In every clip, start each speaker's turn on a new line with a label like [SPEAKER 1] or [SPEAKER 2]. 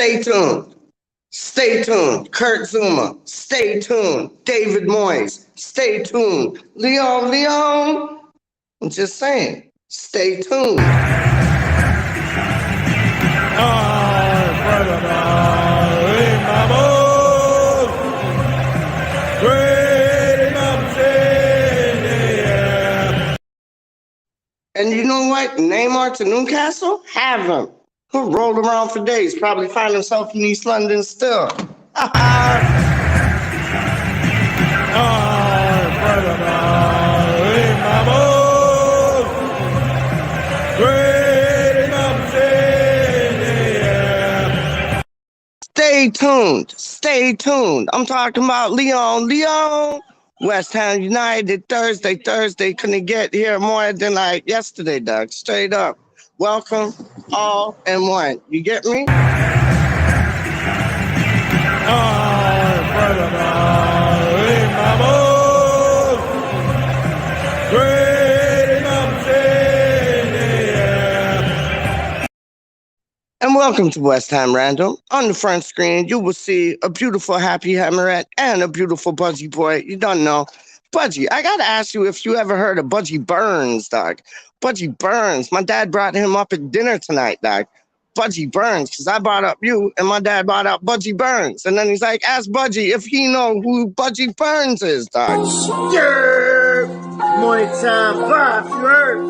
[SPEAKER 1] Stay tuned. Stay tuned. Kurt Zuma. Stay tuned. David Moyes. Stay tuned. Leon. I'm just saying. Stay tuned. And you know what? Neymar to Newcastle? Have him. He'll roll around for days, probably find himself in East London still. Stay tuned. Stay tuned. I'm talking about Leon. West Ham United Thursday. Couldn't get here more than like yesterday, Doug. Straight up. Welcome, all and one. You get me? And welcome to West Ham Random. On the front screen, you will see a beautiful Happy Hammerette and a beautiful Budgie boy. You don't know. Budgie, I got to ask you if you ever heard of Budgie Burns, dog. Budgie Burns. My dad brought him up at dinner tonight, dog. Budgie Burns, because I brought up you, and my dad brought up Budgie Burns. And then he's like, ask Budgie if he know who Budgie Burns is, dog.
[SPEAKER 2] Yeah! Morning time, Bob, you heard?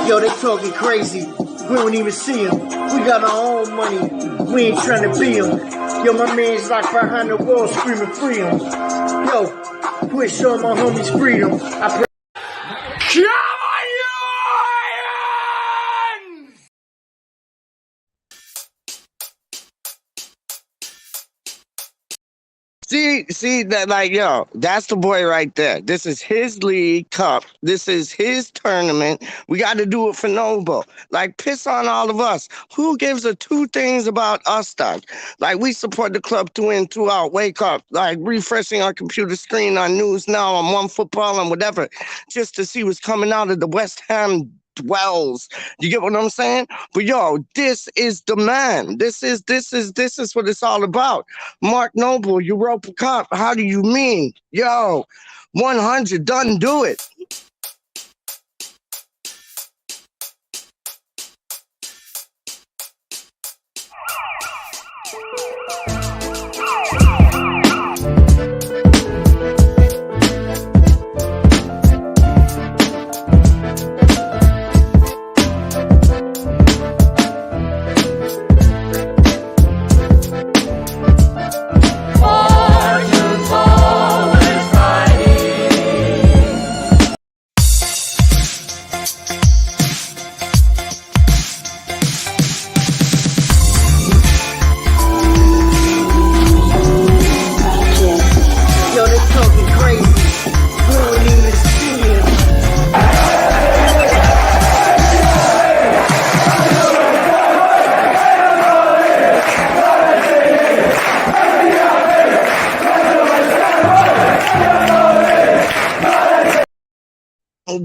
[SPEAKER 2] Yo, they talking crazy. We don't even see them. We got our own money. We ain't trying to be them. Yo, my man's like behind the wall screaming freedom. Yo, quit showing my homies freedom. I pray.
[SPEAKER 1] See that, like, yo, that's the boy right there. This is his league cup. This is his tournament. We got to do it for Noble. Like, piss on all of us. Who gives a two things about us, dog? Like, we support the club through and throughout. Wake up, like, refreshing our computer screen on News Now, on One Football, and whatever, just to see what's coming out of the West Ham dwells. You get what I'm saying? But yo, this is the man. This is what it's all about. Mark Noble, Europa Cup. How do you mean? Yo, 100 done, do it.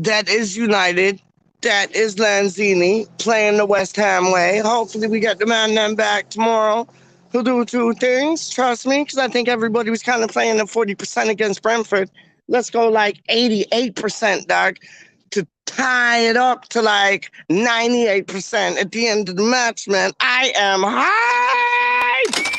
[SPEAKER 1] That is United. That is Lanzini playing the West Ham way. Hopefully we get the man then back tomorrow. He'll do two things, trust me, because I think everybody was kind of playing at 40% against Brentford. Let's go like 88%, dog, to tie it up to like 98% at the end of the match, man. I am hyped!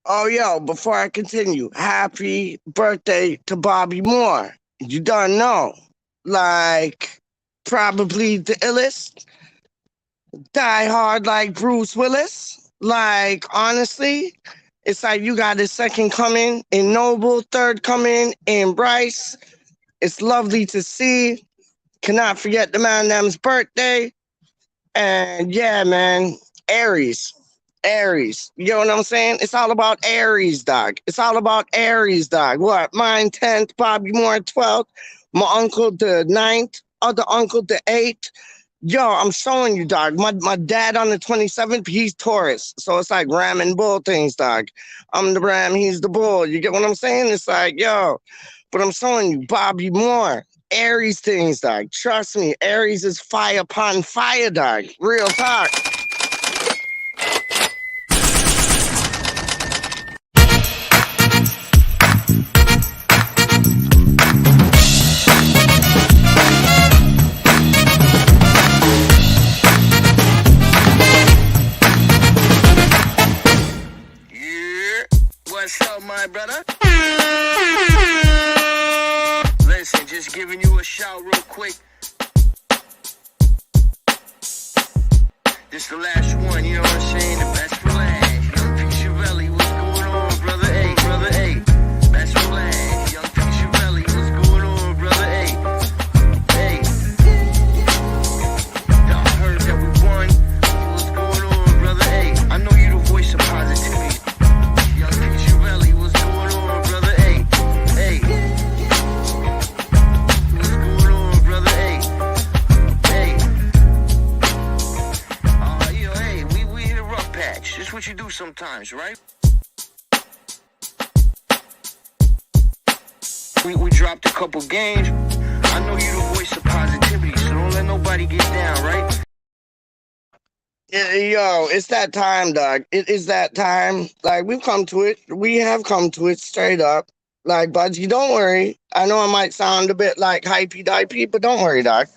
[SPEAKER 1] Oh, yo, before I continue, happy birthday to Bobby Moore. You don't know. Like, probably the illest. Die hard like Bruce Willis. Like, honestly, it's like you got his second coming in Noble, third coming in Bryce. It's lovely to see. Cannot forget the man them's birthday. And yeah, man, Aries. You know what I'm saying? It's all about Aries, dog. It's all about Aries, dog. What? Mine 10th, Bobby Moore 12th. My uncle the ninth, other uncle the eighth. Yo, I'm showing you, dog. My dad on the 27th, he's Taurus. So it's like Ram and Bull things, dog. I'm the Ram, he's the Bull. You get what I'm saying? It's like, yo, but I'm showing you, Bobby Moore. Aries things, dog. Trust me, Aries is fire upon fire, dog. Real talk.
[SPEAKER 3] Yeah, what's up, my brother? Listen, just giving you a shout real quick. This the last one, you know what I'm saying? The best for last. Young P. Chiavelli, what's going on, brother? Hey, brother, hey. Best for last. Young P. Chiavelli, what's going on, brother? Hey, hey. Y'all heard that we won. What's going on, brother? Hey, I know you the voice of positivity. Young P. Chiavelli, what's going on, brother? Hey, hey. What's going on, brother? Hey, hey. Hey, we hit a rough patch. This what you do sometimes, right? We dropped a couple games. I know you the voice of positivity, so don't let nobody get down, right?
[SPEAKER 1] Yo, it's that time, dog. It is that time. Like, we've come to it. We have come to it straight up. Like, Budgie, don't worry. I know I might sound a bit like hypey-dipey, but don't worry, dog.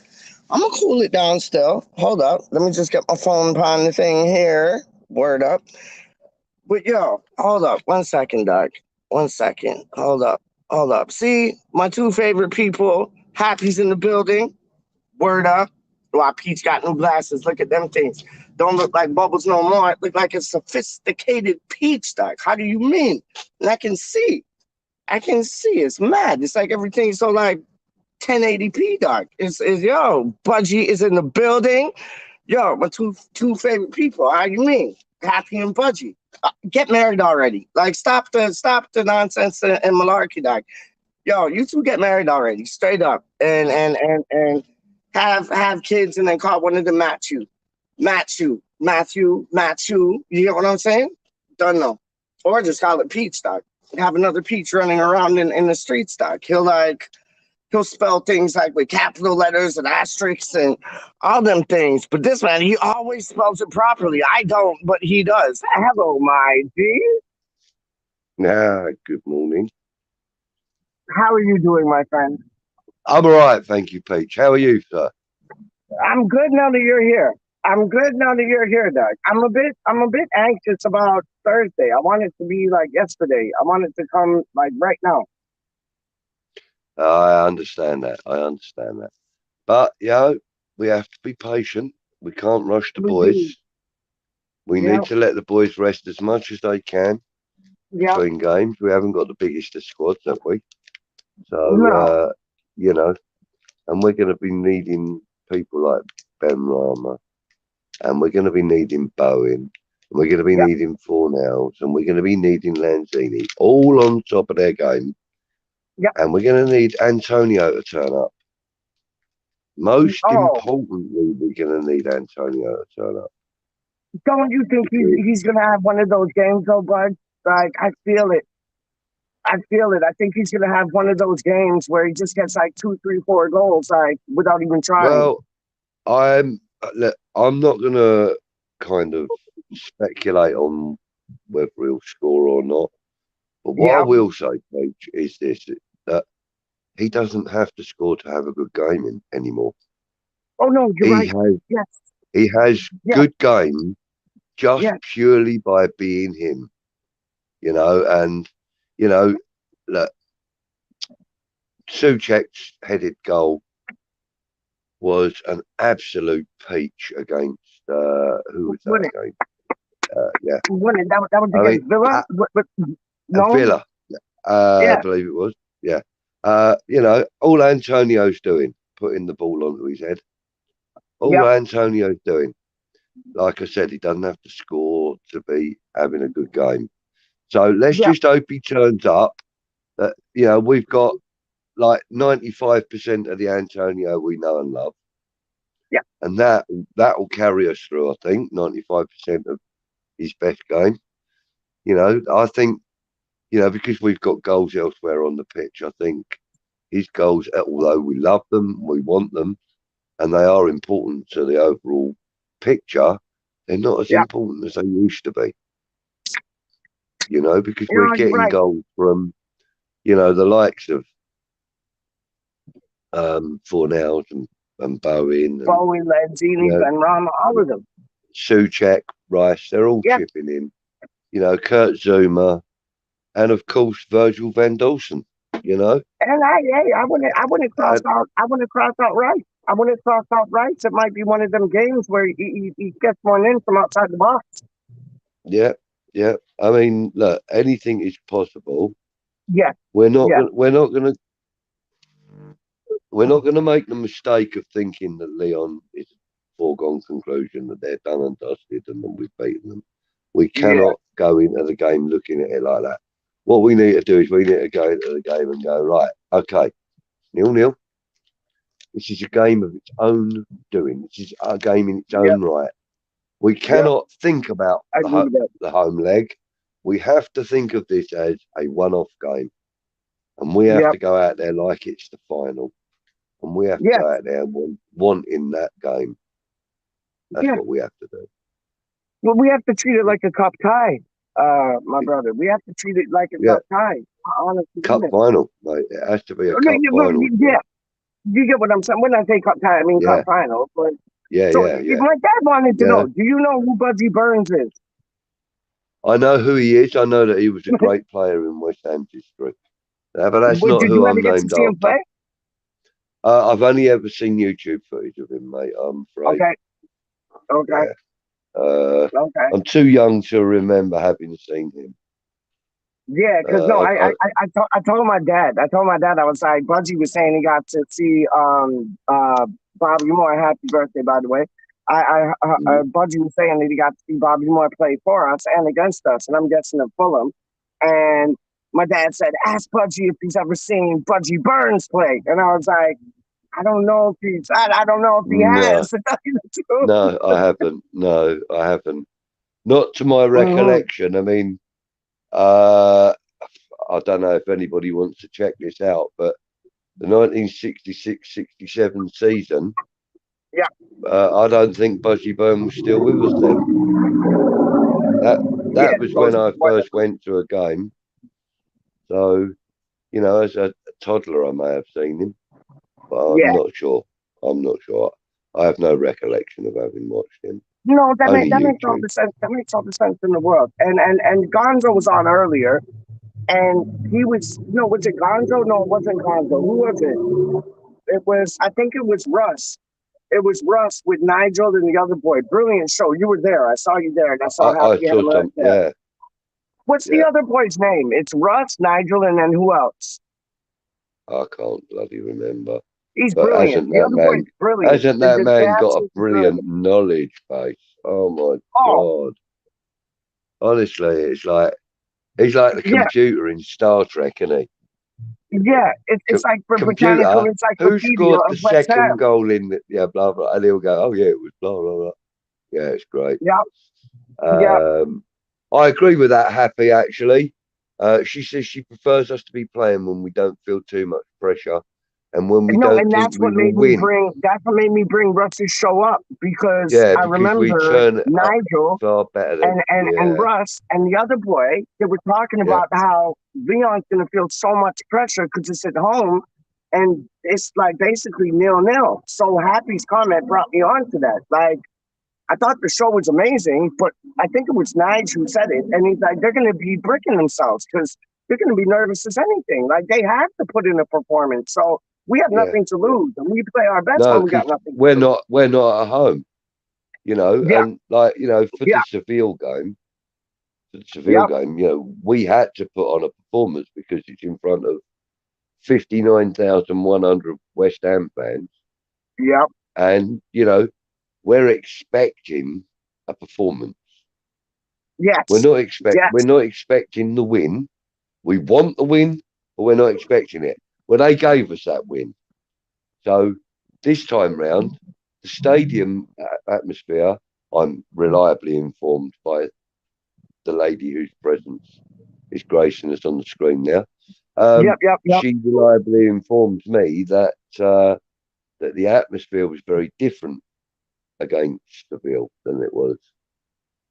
[SPEAKER 1] I'm gonna cool it down still. Hold up. Let me just get my phone upon the thing here. Word up. But yo, hold up. 1 second, dog. 1 second. Hold up. Hold up. See, my two favorite people. Happy's in the building. Word up. Wow, Peach got new glasses. Look at them things. Don't look like bubbles no more. It look like a sophisticated peach, dog. How do you mean? And I can see. I can see. It's mad. It's like everything's so like 1080p, dog. It's yo, Budgie is in the building. Yo, my two favorite people. How you mean? Happy and Budgie. Get married already. Like stop the nonsense and malarkey, dog. Yo, you two get married already, straight up, and have kids, and then call one of them Matthew. You get what I'm saying? Don't know, or just call it Peach, dog. Have another Peach running around in the streets, dog. He'll spell things like with capital letters and asterisks and all them things. But this man, he always spells it properly. I don't, but he does. Hello, my G.
[SPEAKER 4] Good morning.
[SPEAKER 1] How are you doing, my friend?
[SPEAKER 4] I'm all right, thank you, Peach. How are you, sir?
[SPEAKER 1] I'm good now that you're here. I'm good now that you're here, Doug. I'm a bit anxious about Thursday. I want it to be like yesterday. I want it to come like right now.
[SPEAKER 4] I understand that. I understand that. But, we have to be patient. We can't rush the
[SPEAKER 1] We
[SPEAKER 4] boys.
[SPEAKER 1] do.
[SPEAKER 4] We
[SPEAKER 1] Yeah,
[SPEAKER 4] need to let the boys rest as much as they can
[SPEAKER 1] yeah.
[SPEAKER 4] between games. We haven't got the biggest of squads, have we? So,
[SPEAKER 1] No.
[SPEAKER 4] you know, and we're going to be needing people like Ben Rama, and we're going to be needing Bowen, and we're going to be
[SPEAKER 1] Yeah,
[SPEAKER 4] needing Fornells, and we're going to be needing Lanzini, all on top of their game.
[SPEAKER 1] yeah.
[SPEAKER 4] And we're going to need Antonio to turn up. Most
[SPEAKER 1] Oh,
[SPEAKER 4] importantly, we're going to need Antonio to turn up.
[SPEAKER 1] don't you think
[SPEAKER 4] Because,
[SPEAKER 1] he's gonna have one of those games, though, bud? Like I feel it. I feel it. I think he's gonna have one of those games where he just gets like two, three, four goals, like without even trying.
[SPEAKER 4] well, I'm not going to kind of speculate on whether he'll score or not. But what I
[SPEAKER 1] Yeah.
[SPEAKER 4] will say, Coach, is this: that he doesn't have to score to have a good game anymore.
[SPEAKER 1] Oh no, you're
[SPEAKER 4] He
[SPEAKER 1] right.
[SPEAKER 4] has
[SPEAKER 1] Yes.
[SPEAKER 4] he has
[SPEAKER 1] Yes.
[SPEAKER 4] good game just
[SPEAKER 1] Yes.
[SPEAKER 4] purely by being him. And you know, look, Souček's headed goal was an absolute peach against who was that
[SPEAKER 1] Win it.
[SPEAKER 4] against? Yeah,
[SPEAKER 1] Win it. That was
[SPEAKER 4] I mean
[SPEAKER 1] against Villa. But no.
[SPEAKER 4] Villa, I
[SPEAKER 1] Yeah.
[SPEAKER 4] believe it was. Yeah, all Antonio's doing, putting the ball onto his head. All
[SPEAKER 1] Yep.
[SPEAKER 4] Antonio's doing, like I said, he doesn't have to score to be having a good game. So let's
[SPEAKER 1] Yeah.
[SPEAKER 4] just hope he turns up. That we've got like 95% of the Antonio we know and love.
[SPEAKER 1] Yeah.
[SPEAKER 4] And that will carry us through, I think, 95% of his best game. You know, I think, you know, because we've got goals elsewhere on the pitch, I think his goals, although we love them, we want them, and they are important to the overall picture, they're not as
[SPEAKER 1] Yeah.
[SPEAKER 4] important as they used to be. You know, because
[SPEAKER 1] You
[SPEAKER 4] we're
[SPEAKER 1] know, you're
[SPEAKER 4] getting
[SPEAKER 1] right.
[SPEAKER 4] goals from, you know, the likes of Fornals and Bowen and,
[SPEAKER 1] Bowie,
[SPEAKER 4] you
[SPEAKER 1] Lanzini,
[SPEAKER 4] know,
[SPEAKER 1] Ben Rama, all of them.
[SPEAKER 4] Suchek, Rice, they're all
[SPEAKER 1] Yeah.
[SPEAKER 4] chipping in. You know, Kurt Zuma, and of course Virgil van Dawson. You know,
[SPEAKER 1] And I wouldn't cross
[SPEAKER 4] and
[SPEAKER 1] out. I wouldn't cross out Rice. I wouldn't cross out Rice. It might be one of them games where he gets one in from outside the box.
[SPEAKER 4] yeah, yeah. I mean, look, anything is possible.
[SPEAKER 1] Yeah.
[SPEAKER 4] We're not
[SPEAKER 1] Yeah.
[SPEAKER 4] gonna, we're not gonna, we're not gonna make the mistake of thinking that Leon is a foregone conclusion, that they're done and dusted and that we've beaten them. We
[SPEAKER 1] Yeah.
[SPEAKER 4] cannot go into the game looking at it like that. What we need to do is we need to go into the game and go, right, okay, 0-0. This is a game of its own doing. This is a game in its
[SPEAKER 1] Yep.
[SPEAKER 4] own right. We
[SPEAKER 1] Yep.
[SPEAKER 4] cannot think about
[SPEAKER 1] I agree with that.
[SPEAKER 4] the home leg. We have to think of this as a one-off game, and we have
[SPEAKER 1] Yep.
[SPEAKER 4] to go out there like it's the final, and we have to
[SPEAKER 1] Yes.
[SPEAKER 4] go out there wanting that game. That's
[SPEAKER 1] Yeah.
[SPEAKER 4] what we have to do.
[SPEAKER 1] Well, we have to treat it like a cup tie, my brother. We have to treat it like a
[SPEAKER 4] Yeah,
[SPEAKER 1] cup tie. I honestly
[SPEAKER 4] cup
[SPEAKER 1] mean it.
[SPEAKER 4] final, mate. It has to be a
[SPEAKER 1] Okay,
[SPEAKER 4] cup final.
[SPEAKER 1] yeah, you get what I'm saying. When I say cup tie, I mean cup
[SPEAKER 4] Yeah,
[SPEAKER 1] final. But
[SPEAKER 4] yeah,
[SPEAKER 1] so
[SPEAKER 4] yeah, yeah,
[SPEAKER 1] my dad wanted to
[SPEAKER 4] yeah.
[SPEAKER 1] know, do you know who Buzzy Burns is?
[SPEAKER 4] I know who he is. I know that he was a great player in West Ham's history. But that's not
[SPEAKER 1] Did
[SPEAKER 4] who
[SPEAKER 1] you ever
[SPEAKER 4] I'm
[SPEAKER 1] get to
[SPEAKER 4] named
[SPEAKER 1] see him
[SPEAKER 4] after.
[SPEAKER 1] play?
[SPEAKER 4] I've only ever seen YouTube footage of him, mate. I'm afraid.
[SPEAKER 1] Okay, okay,
[SPEAKER 4] Yeah. Uh,
[SPEAKER 1] okay.
[SPEAKER 4] I'm too young to remember having seen him.
[SPEAKER 1] Yeah, because no, I told my dad. I told my dad I was like, Budgie was saying he got to see Bobby Moore. Happy birthday, by the way. Budgie was saying that he got to see Bobby Moore play for us and against us, and I'm guessing at Fulham. And my dad said, ask Budgie if he's ever seen Budgie Burns play, and I was like, I don't know if he
[SPEAKER 4] no,
[SPEAKER 1] has. To tell you the truth.
[SPEAKER 4] no, I haven't. No, I haven't. Not to my
[SPEAKER 1] Mhm.
[SPEAKER 4] recollection. I mean, uh, I don't know if anybody wants to check this out, but the 1966-67 season,
[SPEAKER 1] Yeah,
[SPEAKER 4] I don't think Budgie Byrne was still with us then. That
[SPEAKER 1] yeah,
[SPEAKER 4] that was when
[SPEAKER 1] those
[SPEAKER 4] I
[SPEAKER 1] were
[SPEAKER 4] first went to a game. So, you know, as a toddler, I may have seen him, but I'm
[SPEAKER 1] yeah.
[SPEAKER 4] not sure. I'm not sure. I have no recollection of having watched him.
[SPEAKER 1] No,
[SPEAKER 4] Only
[SPEAKER 1] that makes all
[SPEAKER 4] YouTube.
[SPEAKER 1] the sense. That makes all the sense in the world. And Gonzo was on earlier, and he was no, was it Gonzo? No, it wasn't Gonzo. Who was it? It was I think it was Russ. It was Russ with Nigel and the other boy. Brilliant show. You were there. I saw you there, and I saw
[SPEAKER 4] I
[SPEAKER 1] Happy
[SPEAKER 4] saw
[SPEAKER 1] Hammer.
[SPEAKER 4] some. Yeah,
[SPEAKER 1] What's the
[SPEAKER 4] yeah.
[SPEAKER 1] other boy's name? It's Russ, Nigel, and then who else?
[SPEAKER 4] I can't bloody remember.
[SPEAKER 1] He's
[SPEAKER 4] But
[SPEAKER 1] brilliant. The other boy's brilliant.
[SPEAKER 4] hasn't that
[SPEAKER 1] The
[SPEAKER 4] man got a
[SPEAKER 1] absolutely
[SPEAKER 4] brilliant
[SPEAKER 1] brilliant.
[SPEAKER 4] knowledge base? Oh my
[SPEAKER 1] Oh,
[SPEAKER 4] God. Honestly, it's like he's like the
[SPEAKER 1] yeah,
[SPEAKER 4] computer in Star Trek, isn't he?
[SPEAKER 1] yeah. It's
[SPEAKER 4] Co-
[SPEAKER 1] like the Britannical
[SPEAKER 4] Computer, who
[SPEAKER 1] Encyclopedia
[SPEAKER 4] scored the
[SPEAKER 1] of West
[SPEAKER 4] second
[SPEAKER 1] Ham.
[SPEAKER 4] goal in the, yeah, blah blah, and he'll go, oh yeah, it was blah blah blah. Yeah, it's great.
[SPEAKER 1] Yeah, yeah.
[SPEAKER 4] Um, I agree with that, Happy, actually. She says she prefers us to be playing when we don't feel too much pressure and when we
[SPEAKER 1] No,
[SPEAKER 4] don't
[SPEAKER 1] and
[SPEAKER 4] think we will win.
[SPEAKER 1] that's what made me bring Russ's show up because
[SPEAKER 4] Yeah,
[SPEAKER 1] I
[SPEAKER 4] because we
[SPEAKER 1] remember
[SPEAKER 4] turn it up
[SPEAKER 1] Nigel
[SPEAKER 4] far better than,
[SPEAKER 1] and
[SPEAKER 4] yeah,
[SPEAKER 1] Russ and the other boy, they were talking
[SPEAKER 4] yeah,
[SPEAKER 1] about how Leon's gonna feel so much pressure because it's at home and it's like basically 0-0. So Happy's comment brought me on to that. Like I thought the show was amazing, but I think it was Nigel who said it, and he's like, they're gonna be bricking themselves because they're gonna be nervous as anything. Like they have to put in a performance. So we have
[SPEAKER 4] yeah,
[SPEAKER 1] nothing to
[SPEAKER 4] yeah.
[SPEAKER 1] lose, and we play our best
[SPEAKER 4] No,
[SPEAKER 1] when we got
[SPEAKER 4] because
[SPEAKER 1] nothing to lose.
[SPEAKER 4] we're not at home, you know,
[SPEAKER 1] Yeah,
[SPEAKER 4] and like, you know, for
[SPEAKER 1] yeah,
[SPEAKER 4] the Seville
[SPEAKER 1] yeah,
[SPEAKER 4] game, you know, we had to put on a performance because it's in front of 59,100 West Ham fans,
[SPEAKER 1] yeah.
[SPEAKER 4] and you know, we're expecting a performance.
[SPEAKER 1] Yes,
[SPEAKER 4] We're
[SPEAKER 1] yes,
[SPEAKER 4] not expecting the win. We want the win, but we're not expecting it. Well, they gave us that win. So this time round, the stadium atmosphere, I'm reliably informed by the lady whose presence is gracing us on the screen now.
[SPEAKER 1] Yep.
[SPEAKER 4] She reliably informed me that that the atmosphere was very different against Seville than it was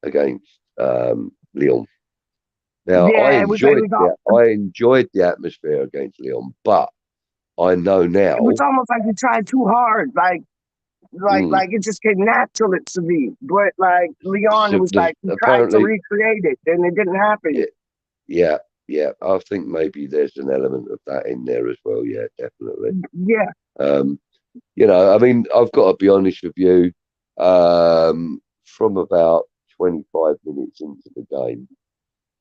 [SPEAKER 4] against Lyon. Now,
[SPEAKER 1] Yeah, it was
[SPEAKER 4] I enjoyed the atmosphere against Lyon, but I know
[SPEAKER 1] it was
[SPEAKER 4] now.
[SPEAKER 1] almost like you tried too hard.
[SPEAKER 4] Mm,
[SPEAKER 1] Like it just came natural to me. But like Leon, it was like he tried to
[SPEAKER 4] apparently,
[SPEAKER 1] recreate it and it didn't happen.
[SPEAKER 4] yeah, yeah, yeah. I think maybe there's an element of that in there as well. Yeah, definitely.
[SPEAKER 1] Yeah,
[SPEAKER 4] Um, I mean, I've got to be honest with you. From about 25 minutes into the game,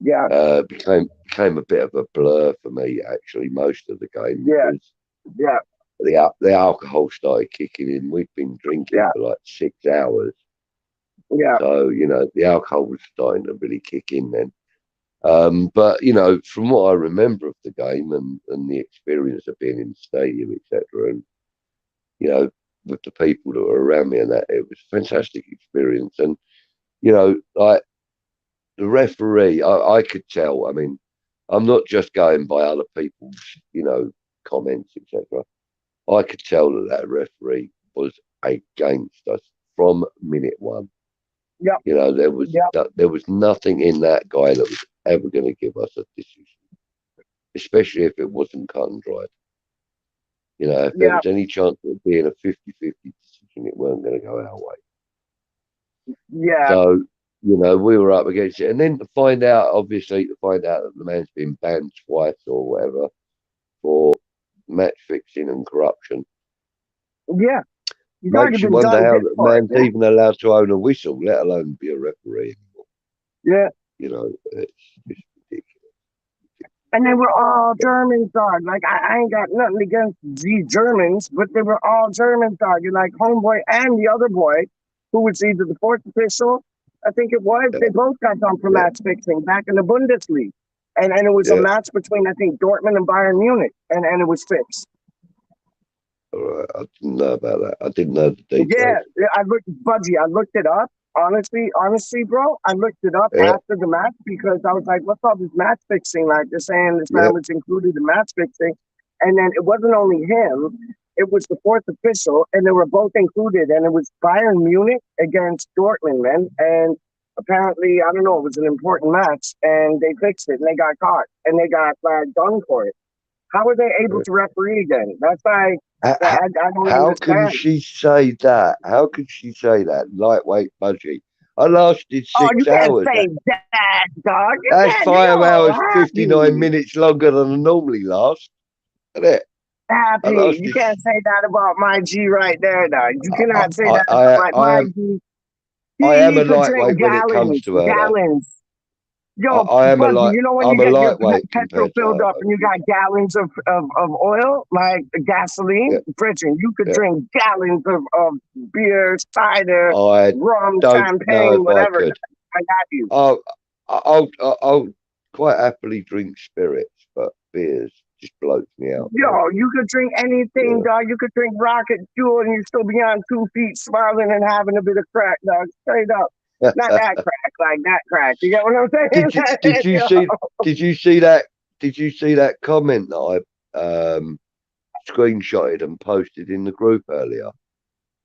[SPEAKER 1] yeah,
[SPEAKER 4] became a bit of a blur for me. Actually, most of the game
[SPEAKER 1] yeah,
[SPEAKER 4] because
[SPEAKER 1] yeah,
[SPEAKER 4] the alcohol started kicking in. We'd been drinking
[SPEAKER 1] yeah,
[SPEAKER 4] for like 6 hours,
[SPEAKER 1] yeah,
[SPEAKER 4] so the alcohol was starting to really kick in then. But from what I remember of the game and the experience of being in the stadium, etc., and with the people that were around me and that, it was a fantastic experience. And like the referee, I could tell. I mean, I'm not just going by other people's, comments, etc. I could tell that referee was against us from minute one.
[SPEAKER 1] yeah, yeah,
[SPEAKER 4] There was nothing in that guy that was ever going to give us a decision, especially if it wasn't cut and dried. If there
[SPEAKER 1] yeah,
[SPEAKER 4] was any chance of it being a 50-50 decision, it weren't going to go our way.
[SPEAKER 1] yeah,
[SPEAKER 4] So, we were up against it. And then to find out that the man's been banned twice or whatever for match fixing and corruption,
[SPEAKER 1] yeah. He's already
[SPEAKER 4] makes you
[SPEAKER 1] been
[SPEAKER 4] wonder
[SPEAKER 1] done
[SPEAKER 4] how
[SPEAKER 1] good
[SPEAKER 4] that
[SPEAKER 1] for it,
[SPEAKER 4] man's
[SPEAKER 1] man.
[SPEAKER 4] even allowed to own a whistle, let alone be a referee anymore.
[SPEAKER 1] Yeah.
[SPEAKER 4] It's just ridiculous.
[SPEAKER 1] And they were all Germans, dog. Like I ain't got nothing against these Germans, but they were all Germans, dog. And like homeboy and the other boy, who was either the fourth official, I think it was,
[SPEAKER 4] Yeah,
[SPEAKER 1] they both got done for
[SPEAKER 4] yeah,
[SPEAKER 1] match fixing back in the Bundesliga. And it was a
[SPEAKER 4] yeah.
[SPEAKER 1] match between I think Dortmund and Bayern Munich, and it was fixed.
[SPEAKER 4] All right. I didn't know about that. I didn't know the
[SPEAKER 1] Yeah,
[SPEAKER 4] details.
[SPEAKER 1] I looked, Budgie. I looked it up. Honestly, bro, I looked it up
[SPEAKER 4] Yeah,
[SPEAKER 1] after the match because I was like, "What's all this match fixing?" Like they're saying this
[SPEAKER 4] yeah.
[SPEAKER 1] man was included in match fixing, and then it wasn't only him; it was the fourth official, and they were both included, and it was Bayern Munich against Dortmund, man. And apparently, I don't know, it was an important match, and they fixed it, and they got caught, and they got done for it. How were they able
[SPEAKER 4] Yeah.
[SPEAKER 1] to referee then? That's like I don't
[SPEAKER 4] How can
[SPEAKER 1] understand.
[SPEAKER 4] she say that? How could she say that? Lightweight budgie. I lasted
[SPEAKER 1] Oh, you
[SPEAKER 4] six
[SPEAKER 1] can't
[SPEAKER 4] hours.
[SPEAKER 1] say that, dog. You
[SPEAKER 4] That's
[SPEAKER 1] can't. You're
[SPEAKER 4] 5 hours,
[SPEAKER 1] all
[SPEAKER 4] 59
[SPEAKER 1] happy.
[SPEAKER 4] minutes longer than I normally last. Isn't it? I
[SPEAKER 1] Happy. You
[SPEAKER 4] lasted.
[SPEAKER 1] can't say that about my G right there, dog. You
[SPEAKER 4] I,
[SPEAKER 1] cannot say
[SPEAKER 4] I,
[SPEAKER 1] that about
[SPEAKER 4] I, I
[SPEAKER 1] my
[SPEAKER 4] am.
[SPEAKER 1] G.
[SPEAKER 4] I am
[SPEAKER 1] He
[SPEAKER 4] a
[SPEAKER 1] could drink
[SPEAKER 4] lightweight when it comes
[SPEAKER 1] gallons,
[SPEAKER 4] to her, though.
[SPEAKER 1] gallons. Yo,
[SPEAKER 4] I am a
[SPEAKER 1] Buzzy,
[SPEAKER 4] light.
[SPEAKER 1] you know when you
[SPEAKER 4] I'm a
[SPEAKER 1] get your
[SPEAKER 4] lightweight
[SPEAKER 1] petrol
[SPEAKER 4] compared to
[SPEAKER 1] filled
[SPEAKER 4] her,
[SPEAKER 1] up
[SPEAKER 4] though.
[SPEAKER 1] and you got gallons of oil, like
[SPEAKER 4] Yeah,
[SPEAKER 1] gasoline, Bridget, you could
[SPEAKER 4] yeah.
[SPEAKER 1] drink gallons of beer, cider,
[SPEAKER 4] I
[SPEAKER 1] rum,
[SPEAKER 4] don't know
[SPEAKER 1] champagne,
[SPEAKER 4] if I
[SPEAKER 1] whatever.
[SPEAKER 4] could.
[SPEAKER 1] I got you.
[SPEAKER 4] I'll, I'll quite happily drink spirits, but beers just bloats me out, mate.
[SPEAKER 1] Yo, you could drink anything,
[SPEAKER 4] Yeah.
[SPEAKER 1] dog. You could drink rocket fuel and you still be on 2 feet smiling and having a bit of crack, dog. Straight up. Not that crack, like that crack. You get what I'm
[SPEAKER 4] did you
[SPEAKER 1] saying?
[SPEAKER 4] did you
[SPEAKER 1] Yo.
[SPEAKER 4] see did you see that comment that I screenshotted and posted in the group earlier?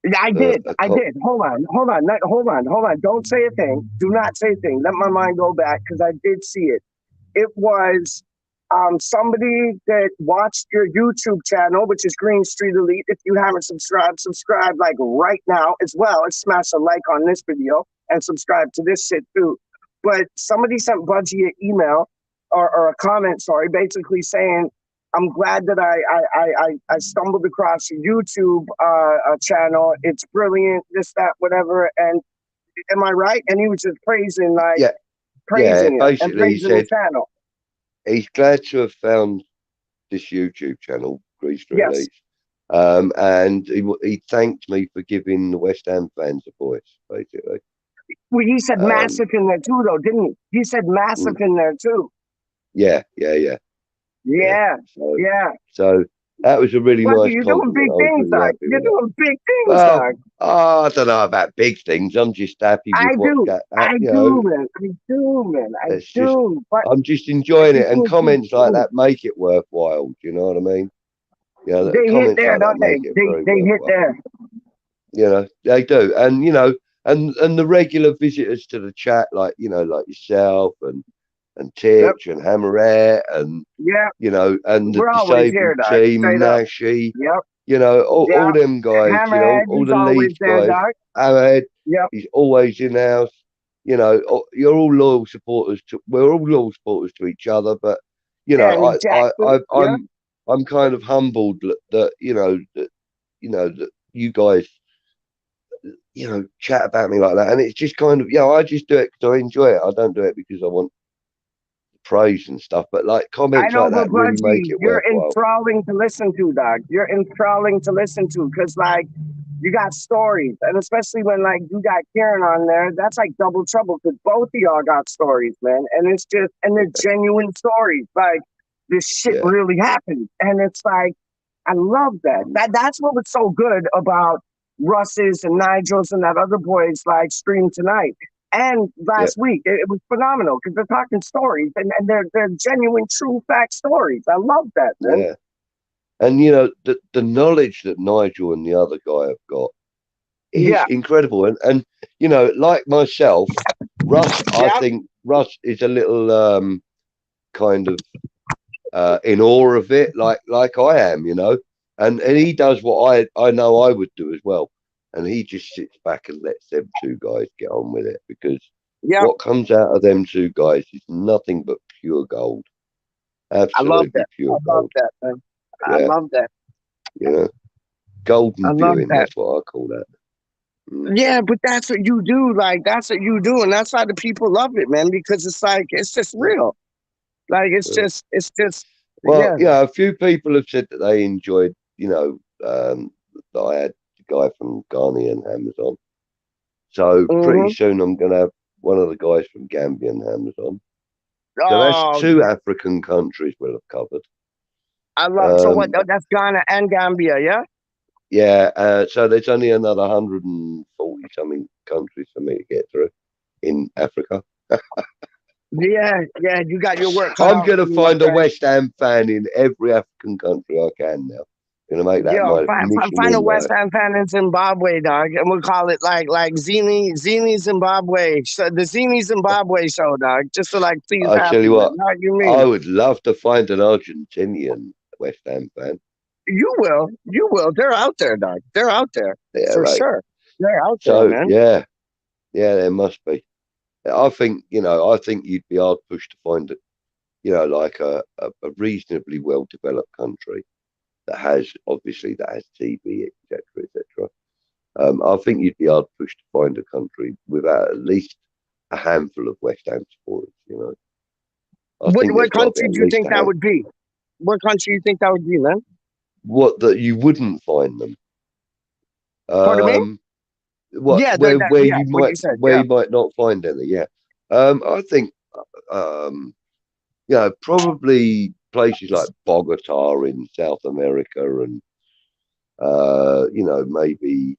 [SPEAKER 1] Yeah, I
[SPEAKER 4] Uh,
[SPEAKER 1] did.
[SPEAKER 4] a
[SPEAKER 1] I
[SPEAKER 4] co-
[SPEAKER 1] did. Hold on. Don't say a thing. Do not say a thing. Let my mind go back because I did see it. It was somebody that watched your YouTube channel, which is Green Street Elite. If you haven't subscribed, subscribe like right now as well. And smash a like on this video and subscribe to this shit too. But somebody sent Budgie an email or a comment, sorry, basically saying, I'm glad that I stumbled across your YouTube channel. It's brilliant, this, that, whatever. And am I right? And he was just praising, like,
[SPEAKER 4] yeah, yeah.
[SPEAKER 1] praising you and
[SPEAKER 4] Basically, he
[SPEAKER 1] praising the
[SPEAKER 4] said
[SPEAKER 1] channel.
[SPEAKER 4] he's glad to have found this YouTube channel, Greece for
[SPEAKER 1] Yes.
[SPEAKER 4] Elites. And he thanked me for giving the West Ham fans a voice, basically.
[SPEAKER 1] Well, he said
[SPEAKER 4] Um,
[SPEAKER 1] massive in there too, though, didn't he? He said massive
[SPEAKER 4] mm,
[SPEAKER 1] in there too.
[SPEAKER 4] yeah, yeah, yeah, yeah.
[SPEAKER 1] Yeah,
[SPEAKER 4] So,
[SPEAKER 1] yeah,
[SPEAKER 4] so That was a really
[SPEAKER 1] What
[SPEAKER 4] nice
[SPEAKER 1] you're doing
[SPEAKER 4] compliment.
[SPEAKER 1] big
[SPEAKER 4] I was
[SPEAKER 1] things,
[SPEAKER 4] really
[SPEAKER 1] dog.
[SPEAKER 4] happy
[SPEAKER 1] You're
[SPEAKER 4] with that.
[SPEAKER 1] doing big things,
[SPEAKER 4] Well,
[SPEAKER 1] dog.
[SPEAKER 4] I don't know about big things. I'm just happy with
[SPEAKER 1] I
[SPEAKER 4] what
[SPEAKER 1] do. I
[SPEAKER 4] you know.
[SPEAKER 1] do, man. I do, man. I
[SPEAKER 4] It's just
[SPEAKER 1] do. But
[SPEAKER 4] I'm just enjoying
[SPEAKER 1] you're
[SPEAKER 4] it, and
[SPEAKER 1] doing big
[SPEAKER 4] comments like
[SPEAKER 1] things.
[SPEAKER 4] that make it worthwhile. Do you know what I mean? You know,
[SPEAKER 1] They hit
[SPEAKER 4] comments
[SPEAKER 1] there,
[SPEAKER 4] like that
[SPEAKER 1] don't they?
[SPEAKER 4] make it very
[SPEAKER 1] They hit
[SPEAKER 4] worthwhile.
[SPEAKER 1] there.
[SPEAKER 4] You know, they do, and you know, and the regular visitors to the chat, like you know, like yourself and
[SPEAKER 1] Yep.
[SPEAKER 4] Titch and Hammerette and
[SPEAKER 1] Yeah.
[SPEAKER 4] you know, and the
[SPEAKER 1] We're always
[SPEAKER 4] disabled
[SPEAKER 1] here, dog.
[SPEAKER 4] team,
[SPEAKER 1] Straight up.
[SPEAKER 4] Mashy,
[SPEAKER 1] Yep.
[SPEAKER 4] you know,
[SPEAKER 1] Yeah.
[SPEAKER 4] all them guys, you know,
[SPEAKER 1] Hammerhead,
[SPEAKER 4] all
[SPEAKER 1] he's
[SPEAKER 4] the
[SPEAKER 1] always
[SPEAKER 4] Leeds
[SPEAKER 1] there,
[SPEAKER 4] guys,
[SPEAKER 1] dog.
[SPEAKER 4] Ahmed,
[SPEAKER 1] Yep.
[SPEAKER 4] he's always in house. You know, you're all loyal supporters to. We're all loyal supporters to each other, but you know,
[SPEAKER 1] Danny Jackson. Yep.
[SPEAKER 4] I'm kind of humbled that you know that you guys you know chat about me like that, and it's just kind of I just do it because I enjoy it. I don't do it because I want praise and stuff, but like
[SPEAKER 1] I
[SPEAKER 4] comments
[SPEAKER 1] don't
[SPEAKER 4] like that really
[SPEAKER 1] begrudge
[SPEAKER 4] make
[SPEAKER 1] you.
[SPEAKER 4] it
[SPEAKER 1] You're
[SPEAKER 4] worthwhile.
[SPEAKER 1] enthralling to listen to, dog. You're enthralling to listen to because, like, you got stories. And especially when, like, you got Karen on there, that's like double trouble because both of y'all got stories, man. And it's just, and they're genuine stories. Like, this shit
[SPEAKER 4] Yeah,
[SPEAKER 1] really happened. And it's like, I love that. That's what was so good about Russ's and Nigel's and that other boy's like stream tonight and
[SPEAKER 4] yeah,
[SPEAKER 1] last week. It was phenomenal because they're talking stories and they're genuine, true fact stories. I love that, man.
[SPEAKER 4] yeah. And you know the knowledge that Nigel and the other guy have got is
[SPEAKER 1] Yeah,
[SPEAKER 4] incredible. And you know, like myself, Russ, I
[SPEAKER 1] yeah,
[SPEAKER 4] think Russ is a little kind of in awe of it, like I am, you know. And he does what I know I would do as well. And he just sits back and lets them two guys get on with it because
[SPEAKER 1] yeah.
[SPEAKER 4] what comes out of them two guys is nothing but pure gold.
[SPEAKER 1] I love
[SPEAKER 4] Absolutely
[SPEAKER 1] that. I
[SPEAKER 4] pure
[SPEAKER 1] love
[SPEAKER 4] gold.
[SPEAKER 1] that, man. I
[SPEAKER 4] Yeah,
[SPEAKER 1] love that.
[SPEAKER 4] you know,
[SPEAKER 1] I
[SPEAKER 4] golden
[SPEAKER 1] love
[SPEAKER 4] viewing.
[SPEAKER 1] that.
[SPEAKER 4] That's what I call that. Mm,
[SPEAKER 1] Yeah, but that's what you do. Like, that's what you do. And that's why the people love it, man, because it's like, it's just
[SPEAKER 4] yeah,
[SPEAKER 1] real. Like,
[SPEAKER 4] yeah.
[SPEAKER 1] it's just,
[SPEAKER 4] Well,
[SPEAKER 1] yeah.
[SPEAKER 4] you know, a few people have said that they enjoyed, you know, that I had the guy from Ghanaian Hammers on. So pretty
[SPEAKER 1] Hmm.
[SPEAKER 4] soon I'm going to have one of the guys from Gambian Hammers on. So that's
[SPEAKER 1] Oh,
[SPEAKER 4] two African countries we'll have covered.
[SPEAKER 1] I love, so what,
[SPEAKER 4] Um,
[SPEAKER 1] that's Ghana and Gambia, yeah?
[SPEAKER 4] yeah, so there's only another 140 something countries for me to get through in Africa.
[SPEAKER 1] Yeah, yeah, you got your work cut
[SPEAKER 4] I'm
[SPEAKER 1] out
[SPEAKER 4] going
[SPEAKER 1] for
[SPEAKER 4] to
[SPEAKER 1] you, my
[SPEAKER 4] find a
[SPEAKER 1] friend.
[SPEAKER 4] West Ham fan in every African country I can now. Going to make that
[SPEAKER 1] Yo,
[SPEAKER 4] my mission
[SPEAKER 1] find a
[SPEAKER 4] in
[SPEAKER 1] West
[SPEAKER 4] life.
[SPEAKER 1] Ham fan in Zimbabwe, dog, and we'll call it like Zini Zimbabwe, so the Zini Zimbabwe show, dog, just to like please
[SPEAKER 4] I tell
[SPEAKER 1] happy,
[SPEAKER 4] you
[SPEAKER 1] man.
[SPEAKER 4] what,
[SPEAKER 1] How you
[SPEAKER 4] I
[SPEAKER 1] mean?
[SPEAKER 4] would love to find an Argentinian West Ham fan.
[SPEAKER 1] You will. They're out there, dog. They're out there
[SPEAKER 4] Yeah,
[SPEAKER 1] for
[SPEAKER 4] right.
[SPEAKER 1] sure. They're out there,
[SPEAKER 4] So
[SPEAKER 1] man.
[SPEAKER 4] yeah, yeah, there must be. I think I think you'd be hard pushed to find it. Like a reasonably well developed country that has obviously that has TV, etc., etc. I think you'd be hard pushed to find a country without at least a handful of West Ham supporters. I think there's
[SPEAKER 1] What
[SPEAKER 4] got to be
[SPEAKER 1] country
[SPEAKER 4] at
[SPEAKER 1] do you
[SPEAKER 4] least
[SPEAKER 1] think
[SPEAKER 4] a
[SPEAKER 1] that
[SPEAKER 4] hand.
[SPEAKER 1] would be? What country do you think that would be, man?
[SPEAKER 4] What that you wouldn't find them.
[SPEAKER 1] Pardon me?
[SPEAKER 4] Um, what
[SPEAKER 1] Yeah,
[SPEAKER 4] where
[SPEAKER 1] yeah, what you said,
[SPEAKER 4] where
[SPEAKER 1] yeah.
[SPEAKER 4] you might not find any. Yeah. I think um, probably places like Bogota in South America and maybe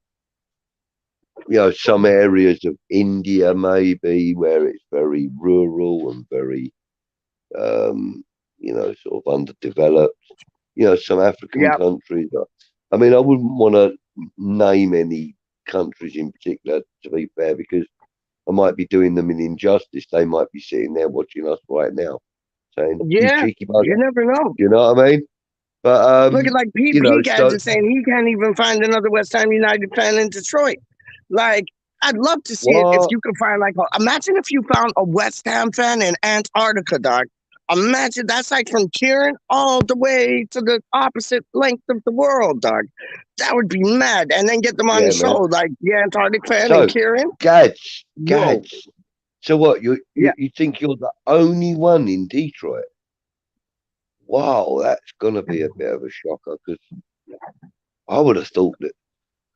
[SPEAKER 4] some areas of India maybe where it's very rural and very sort of underdeveloped. Some African
[SPEAKER 1] Yeah.
[SPEAKER 4] countries. I mean, I wouldn't want to name any countries in particular, to be fair, because I might be doing them an injustice. They might be sitting there watching us right now, saying, "You
[SPEAKER 1] Yeah.
[SPEAKER 4] cheeky
[SPEAKER 1] You
[SPEAKER 4] bugger."
[SPEAKER 1] never know.
[SPEAKER 4] You know what I mean? But
[SPEAKER 1] Look at like Pete
[SPEAKER 4] so
[SPEAKER 1] Gadget saying he can't even find another West Ham United fan in Detroit. Like, I'd love to see it if
[SPEAKER 4] what?
[SPEAKER 1] you could find like imagine if you found a West Ham fan in Antarctica, dog. Imagine that's like from Kieran all the way to the opposite length of the world, dog. That would be mad. And then get them on the
[SPEAKER 4] Yeah,
[SPEAKER 1] show,
[SPEAKER 4] man.
[SPEAKER 1] like the Antarctic fan and
[SPEAKER 4] So,
[SPEAKER 1] Kieran. Whoa.
[SPEAKER 4] Gads. So what?
[SPEAKER 1] Yeah.
[SPEAKER 4] You think you're the only one in Detroit? Wow, that's gonna be a bit of a shocker because I would have thought that.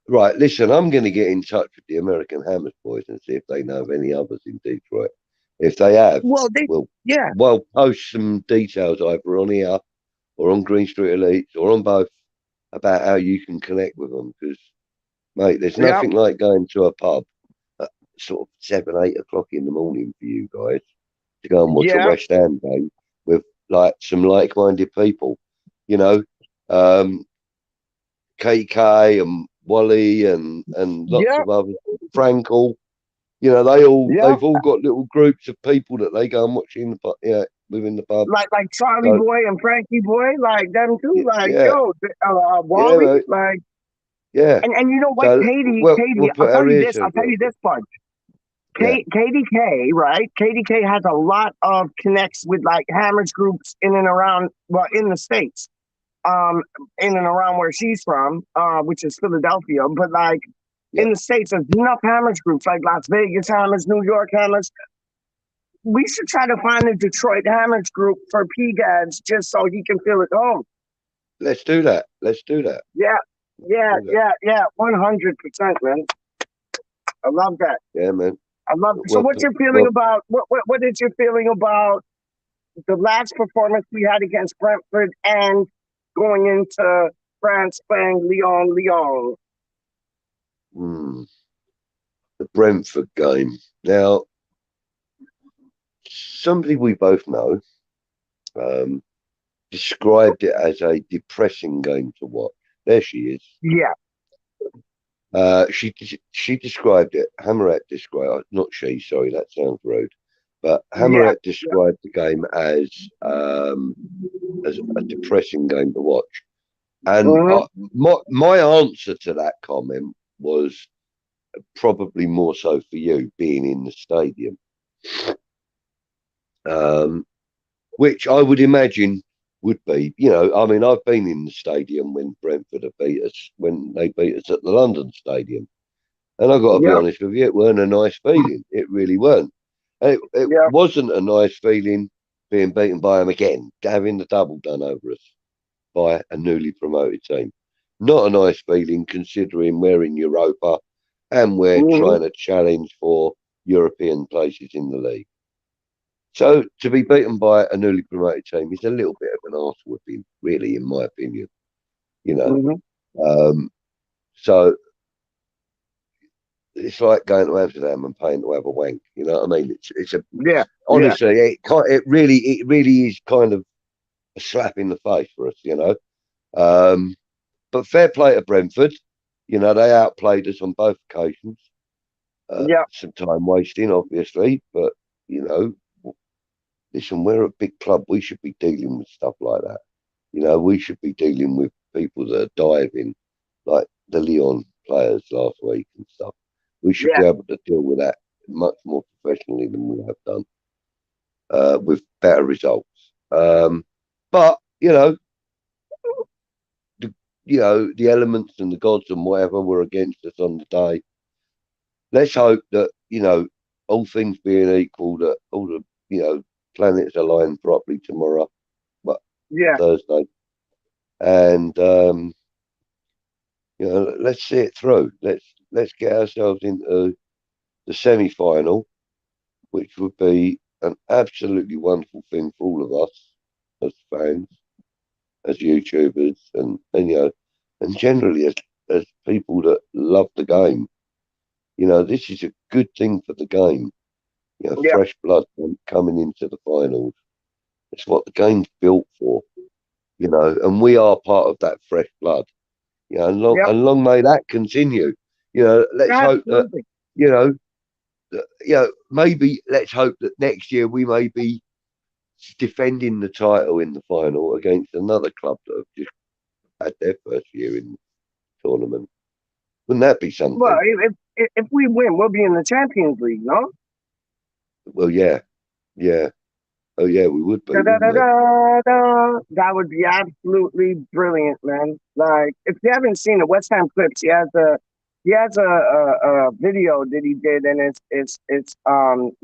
[SPEAKER 4] Right, listen, I'm going to get in touch with the American Hammers boys and see if they know of any others in Detroit. If they have,
[SPEAKER 1] Well, they
[SPEAKER 4] we'll
[SPEAKER 1] yeah.
[SPEAKER 4] we'll post some details either on here or on Green Street Elites or on both about how you can connect with them. Because, mate, there's
[SPEAKER 1] Yep.
[SPEAKER 4] nothing like going to a pub at sort of 7, 8 o'clock in the morning for you guys to go and watch a
[SPEAKER 1] Yep.
[SPEAKER 4] West Ham game with like some like-minded people, you know, um, KK and Wally and lots
[SPEAKER 1] Yep.
[SPEAKER 4] of others, Frankel. You know,
[SPEAKER 1] Yep.
[SPEAKER 4] they've all got little groups of people that they go and watch in the pub, within the pub.
[SPEAKER 1] Like Charlie
[SPEAKER 4] So
[SPEAKER 1] Boy and Frankie Boy, like them too. Like
[SPEAKER 4] yeah,
[SPEAKER 1] yo,
[SPEAKER 4] yeah,
[SPEAKER 1] Wally,
[SPEAKER 4] mate,
[SPEAKER 1] like
[SPEAKER 4] yeah.
[SPEAKER 1] and you know what,
[SPEAKER 4] So
[SPEAKER 1] Katie,
[SPEAKER 4] we'll put our ears to
[SPEAKER 1] I'll
[SPEAKER 4] the
[SPEAKER 1] tell
[SPEAKER 4] ground.
[SPEAKER 1] you this part.
[SPEAKER 4] Yeah,
[SPEAKER 1] KDK, right? KDK has a lot of connects with like hammers groups in and around, well, in the States, um, in and around where she's from, which is Philadelphia. But like
[SPEAKER 4] yeah.
[SPEAKER 1] in the States, there's enough hammers groups, like Las Vegas hammers, New York hammers. We should try to find a Detroit hammers group for PGADS just so he can feel at home.
[SPEAKER 4] Let's do that. Let's do that.
[SPEAKER 1] Yeah,
[SPEAKER 4] Let's
[SPEAKER 1] yeah,
[SPEAKER 4] do that.
[SPEAKER 1] yeah, yeah, 100%, man. I love that.
[SPEAKER 4] Yeah, man.
[SPEAKER 1] I love. So,
[SPEAKER 4] Well,
[SPEAKER 1] what's your feeling
[SPEAKER 4] well,
[SPEAKER 1] about what is your feeling about the last performance we had against Brentford and going into France playing Lyon?
[SPEAKER 4] hmm, the Brentford game. Now, somebody we both know um, described it as a depressing game to watch. There she is.
[SPEAKER 1] Yeah,
[SPEAKER 4] She described it. Hammerat described, not she. Sorry, that sounds rude. But
[SPEAKER 1] yeah,
[SPEAKER 4] Hammerat described the game as a depressing game to watch. And
[SPEAKER 1] mm-hmm,
[SPEAKER 4] my answer to that comment was probably more so for you being in the stadium, um, which I would imagine would be, I mean, I've been in the stadium when Brentford have beat us, when they beat us at the London Stadium. And I've got to be
[SPEAKER 1] yep,
[SPEAKER 4] honest with you, it weren't a nice feeling. It really weren't. It
[SPEAKER 1] yep,
[SPEAKER 4] wasn't a nice feeling being beaten by them again, having the double done over us by a newly promoted team. Not a nice feeling considering we're in Europa and we're
[SPEAKER 1] mm-hmm,
[SPEAKER 4] trying to challenge for European places in the league. So to be beaten by a newly promoted team is a little bit of an arse whipping, really, in my opinion. You know,
[SPEAKER 1] mm-hmm,
[SPEAKER 4] um, so it's like going to Amsterdam and paying to have a wank. You know what I mean? It's a
[SPEAKER 1] yeah, yeah,
[SPEAKER 4] honestly, it really is kind of a slap in the face for us. But fair play to Brentford. You know, they outplayed us on both occasions.
[SPEAKER 1] yeah,
[SPEAKER 4] Some time wasting, obviously, but you know, listen, we're a big club. We should be dealing with stuff like that. You know, we should be dealing with people that are diving, like the Leon players last week and stuff. We should be
[SPEAKER 1] yeah,
[SPEAKER 4] able to deal with that much more professionally than we have done, with better results. But the, the elements and the gods and whatever were against us on the day. Let's hope that all things being equal, that all the planets align properly tomorrow, but
[SPEAKER 1] yeah,
[SPEAKER 4] Thursday, and let's see it through. Let's get ourselves into the semi-final, which would be an absolutely wonderful thing for all of us as fans, as YouTubers, and generally as people that love the game. This is a good thing for the game.
[SPEAKER 1] yeah,
[SPEAKER 4] Fresh blood coming into the finals. It's what the game's built for. And we are part of that fresh blood.
[SPEAKER 1] yeah,
[SPEAKER 4] And long may that continue. Let's hope that
[SPEAKER 1] absolutely.
[SPEAKER 4] you know maybe let's hope that next year we may be defending the title in the final against another club that have just had their first year in the tournament. Wouldn't that be
[SPEAKER 1] Well,
[SPEAKER 4] something?
[SPEAKER 1] if we win, we'll be in the Champions League, no?
[SPEAKER 4] Well, yeah, yeah. Oh, yeah, we would be,
[SPEAKER 1] Da, da,
[SPEAKER 4] wouldn't
[SPEAKER 1] da,
[SPEAKER 4] we?
[SPEAKER 1] da, da. That would be absolutely brilliant, man. Like, if you haven't seen the West Ham clips, he has a video that he did, and it's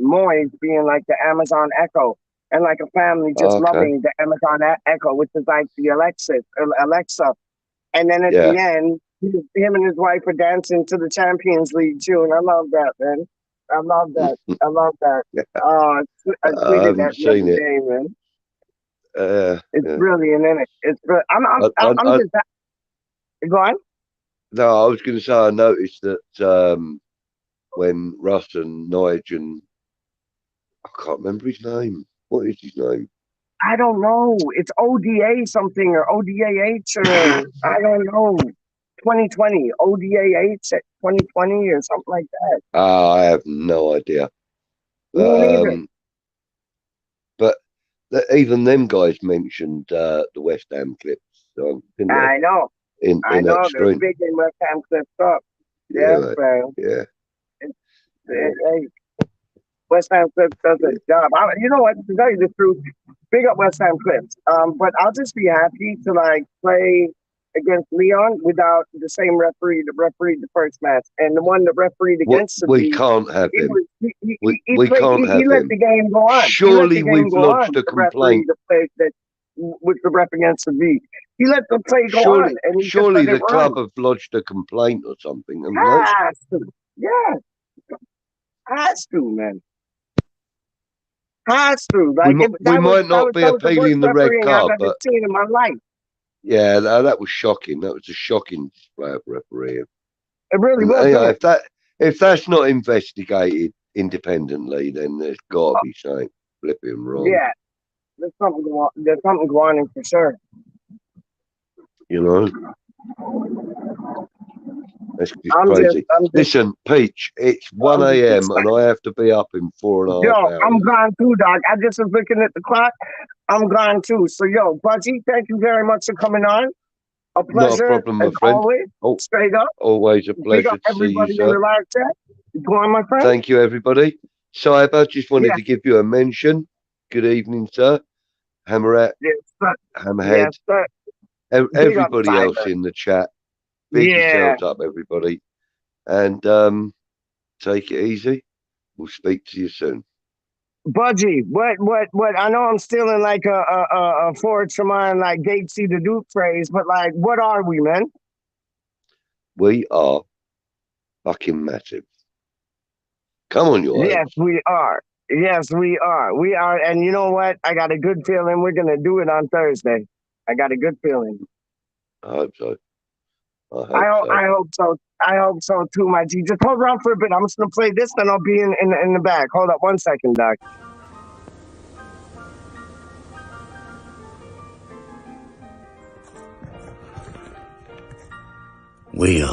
[SPEAKER 1] Moyes being like the Amazon Echo, and like a family just
[SPEAKER 4] Okay.
[SPEAKER 1] loving the Amazon Echo, which is like the Alexa. And then at
[SPEAKER 4] Yeah.
[SPEAKER 1] the end, him and his wife are dancing to the Champions League tune. I love that, man. I love that. I love that. I
[SPEAKER 4] I
[SPEAKER 1] tweeted that
[SPEAKER 4] haven't
[SPEAKER 1] the other
[SPEAKER 4] seen it.
[SPEAKER 1] day, man. It's
[SPEAKER 4] Yeah.
[SPEAKER 1] brilliant, isn't it? It's I'm
[SPEAKER 4] I,
[SPEAKER 1] just go on.
[SPEAKER 4] no, I was going to say I noticed that when Russ and Nigel and I can't remember his name. What is his name?
[SPEAKER 1] I don't know. It's ODA something or ODAH or I don't know. 2020 ODAH at 2020 or something like that.
[SPEAKER 4] I have no idea.
[SPEAKER 1] Me
[SPEAKER 4] But
[SPEAKER 1] neither.
[SPEAKER 4] but even them guys mentioned the West Ham clips, didn't
[SPEAKER 1] I know.
[SPEAKER 4] they?
[SPEAKER 1] I
[SPEAKER 4] In that
[SPEAKER 1] know. They're
[SPEAKER 4] stream.
[SPEAKER 1] big in West Ham clips up.
[SPEAKER 4] Yeah,
[SPEAKER 1] Yes,
[SPEAKER 4] mate.
[SPEAKER 1] man.
[SPEAKER 4] Yeah.
[SPEAKER 1] Hey, West Ham Clips does a job. You know what? To tell you the truth, big up West Ham Clips. But I'll just be happy to like play against Leon without the same referee that refereed the first match, and the one that refereed against
[SPEAKER 4] We
[SPEAKER 1] Seville.
[SPEAKER 4] can't have
[SPEAKER 1] He
[SPEAKER 4] him.
[SPEAKER 1] was he
[SPEAKER 4] We
[SPEAKER 1] played.
[SPEAKER 4] can't
[SPEAKER 1] He
[SPEAKER 4] have
[SPEAKER 1] let
[SPEAKER 4] him.
[SPEAKER 1] the game go on.
[SPEAKER 4] Surely
[SPEAKER 1] He let the game
[SPEAKER 4] we've
[SPEAKER 1] go
[SPEAKER 4] lodged
[SPEAKER 1] on.
[SPEAKER 4] a
[SPEAKER 1] The referee
[SPEAKER 4] complaint.
[SPEAKER 1] that played that with the ref against Seville. He let the play go on, and he just
[SPEAKER 4] Surely
[SPEAKER 1] let it
[SPEAKER 4] the
[SPEAKER 1] run.
[SPEAKER 4] club have lodged a complaint or something, haven't they?
[SPEAKER 1] Has to, yeah, has to, man. Has to. Like
[SPEAKER 4] We might not be
[SPEAKER 1] that was the worst
[SPEAKER 4] appealing the red
[SPEAKER 1] refereeing I've
[SPEAKER 4] card,
[SPEAKER 1] ever
[SPEAKER 4] but
[SPEAKER 1] seen in my life.
[SPEAKER 4] yeah, that was shocking. That was a shocking display of refereeing.
[SPEAKER 1] It really
[SPEAKER 4] And
[SPEAKER 1] was,
[SPEAKER 4] yeah,
[SPEAKER 1] wasn't it?
[SPEAKER 4] if that's not investigated independently, then there's got to be something flipping wrong.
[SPEAKER 1] Yeah, there's something going on. There's something going on for sure.
[SPEAKER 4] You know, that's just
[SPEAKER 1] I'm
[SPEAKER 4] crazy.
[SPEAKER 1] just,
[SPEAKER 4] Listen, Peach, it's 1
[SPEAKER 1] I'm just
[SPEAKER 4] a.m. and
[SPEAKER 1] excited.
[SPEAKER 4] I have to be up in 4.5
[SPEAKER 1] Yo, I'm
[SPEAKER 4] hours.
[SPEAKER 1] gone too, dog. I just was looking at the clock. I'm gone too. So, yo, Budgie, thank you very much for coming on. A
[SPEAKER 4] Not a
[SPEAKER 1] pleasure,
[SPEAKER 4] problem,
[SPEAKER 1] as
[SPEAKER 4] my friend.
[SPEAKER 1] always.
[SPEAKER 4] Oh,
[SPEAKER 1] Straight up.
[SPEAKER 4] always a
[SPEAKER 1] Big
[SPEAKER 4] pleasure
[SPEAKER 1] up
[SPEAKER 4] to see you,
[SPEAKER 1] everybody in
[SPEAKER 4] sir.
[SPEAKER 1] the live chat. Go on, my friend.
[SPEAKER 4] Thank you, everybody. Cyber, just wanted
[SPEAKER 1] Yes,
[SPEAKER 4] to give you a mention. Good evening, sir. Hammerette,
[SPEAKER 1] yes, sir.
[SPEAKER 4] Hammerhead,
[SPEAKER 1] Yes, sir. Big up,
[SPEAKER 4] everybody else
[SPEAKER 1] Cyber.
[SPEAKER 4] in the chat. Big
[SPEAKER 1] Yeah.
[SPEAKER 4] yourselves up, everybody. And take it easy. We'll speak to you soon.
[SPEAKER 1] Budgie, what? I know I'm still in like a Ford Tremont, like Gatesy the Duke phrase, but like, what are we, man?
[SPEAKER 4] We are fucking massive. Come on, you
[SPEAKER 1] Yes,
[SPEAKER 4] Oaks.
[SPEAKER 1] we are. Yes, we are. We are. And you know what? I got a good feeling we're going to do it on Thursday. I got a good feeling.
[SPEAKER 4] I hope so. I
[SPEAKER 1] hope so. I hope so too, my G. Just hold on for a bit. I'm just going to play this, then I'll be in the back. Hold up 1 second, Doc.
[SPEAKER 5] We are